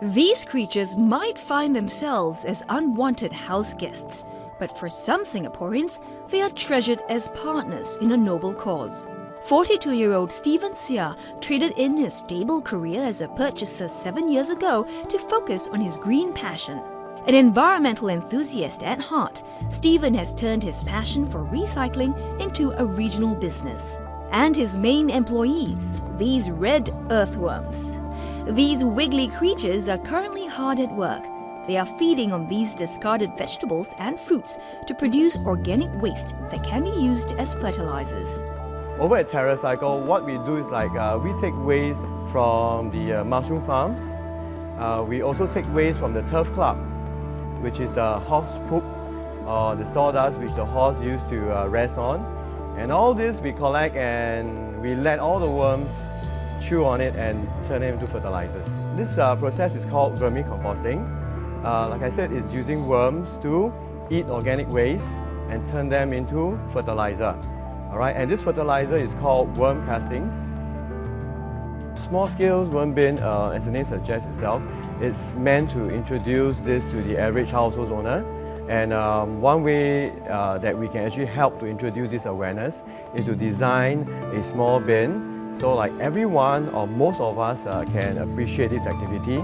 These creatures might find themselves as unwanted house guests, but for some Singaporeans, they are treasured as partners in a noble cause. 42-year-old Stephen Seah traded in his stable career as a purchaser 7 years ago to focus on his green passion. An environmental enthusiast at heart, Stephen has turned his passion for recycling into a regional business. And his main employees, these red earthworms. These wiggly creatures are currently hard at work. They are feeding on these discarded vegetables and fruits to produce organic waste that can be used as fertilizers. Over at Terracycle, what we do is we take waste from the mushroom farms. We also take waste from the turf club, which is the horse poop or the sawdust which the horse used to rest on. And all this we collect and we let all the worms chew on it and turn it into fertilizers. This process is called vermicomposting. Like I said, it's using worms to eat organic waste and turn them into fertilizer. Alright, and this fertilizer is called worm castings. Small-scale worm bin, as the name suggests itself, is meant to introduce this to the average household owner. And one way that we can actually help to introduce this awareness is to design a small bin so like everyone or most of us can appreciate this activity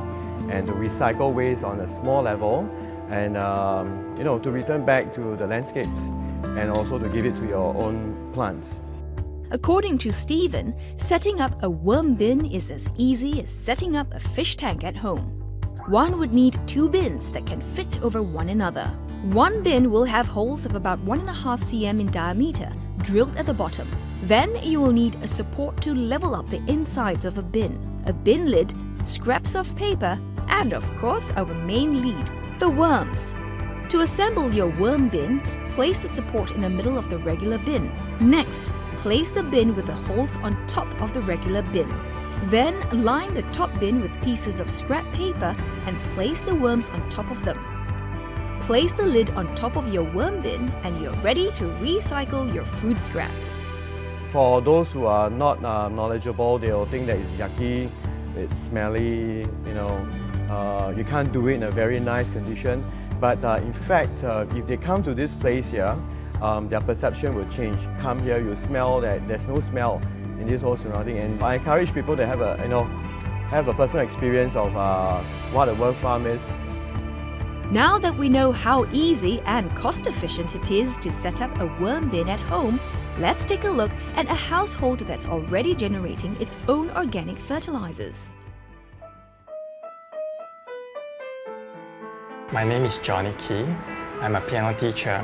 and to recycle waste on a small level and to return back to the landscapes and also to give it to your own plants. According to Stephen, setting up a worm bin is as easy as setting up a fish tank at home. One would need 2 bins that can fit over one another. One bin will have holes of about 1.5 cm in diameter drilled at the bottom. Then you will need a support to level up the insides of a bin lid, scraps of paper, and of course our main lead, the worms. To assemble your worm bin, place the support in the middle of the regular bin. Next, place the bin with the holes on top of the regular bin. Then line the top bin with pieces of scrap paper and place the worms on top of them. Place the lid on top of your worm bin and you're ready to recycle your food scraps. For those who are not knowledgeable, they'll think that it's yucky, it's smelly, you can't do it in a very nice condition. But in fact, if they come to this place here, their perception will change. Come here, you smell that there's no smell in this whole surrounding. And I encourage people to have a personal experience of what a worm farm is. Now that we know how easy and cost-efficient it is to set up a worm bin at home, let's take a look at a household that's already generating its own organic fertilizers. My name is Johnny Key. I'm a piano teacher.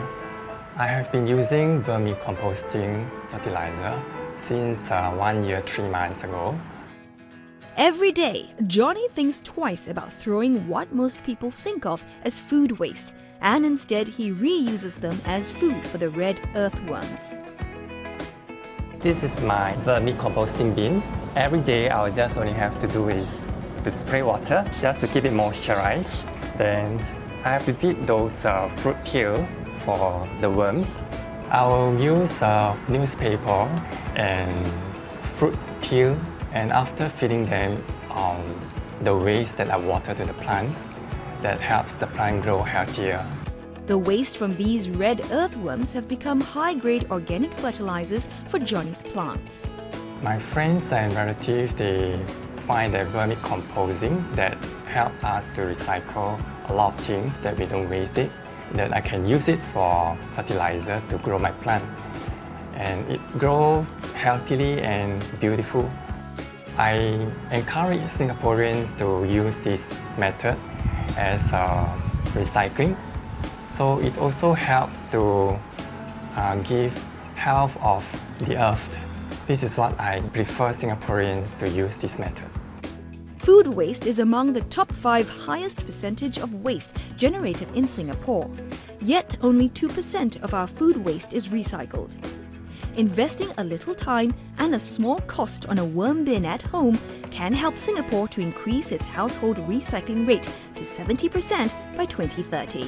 I have been using vermicomposting fertilizer since 1 year, 3 months ago. Every day, Johnny thinks twice about throwing what most people think of as food waste, and instead he reuses them as food for the red earthworms. This is my vermicomposting bin. Every day, I'll just only have to do is to spray water just to keep it moisturized. Then I have to feed those fruit peel for the worms. I will use newspaper and fruit peel, and after feeding them the waste that I water to the plants, that helps the plant grow healthier. The waste from these red earthworms have become high-grade organic fertilizers for Johnny's plants. My friends and relatives, they find that vermicomposting that help us to recycle a lot of things that we don't waste it, that I can use it for fertilizer to grow my plant. And it grows healthily and beautiful. I encourage Singaporeans to use this method as recycling. So it also helps to give health of the earth. This is what I prefer Singaporeans to use this method. Food waste is among the top 5 highest percentage of waste generated in Singapore. Yet only 2% of our food waste is recycled. Investing a little time and a small cost on a worm bin at home can help Singapore to increase its household recycling rate to 70% by 2030.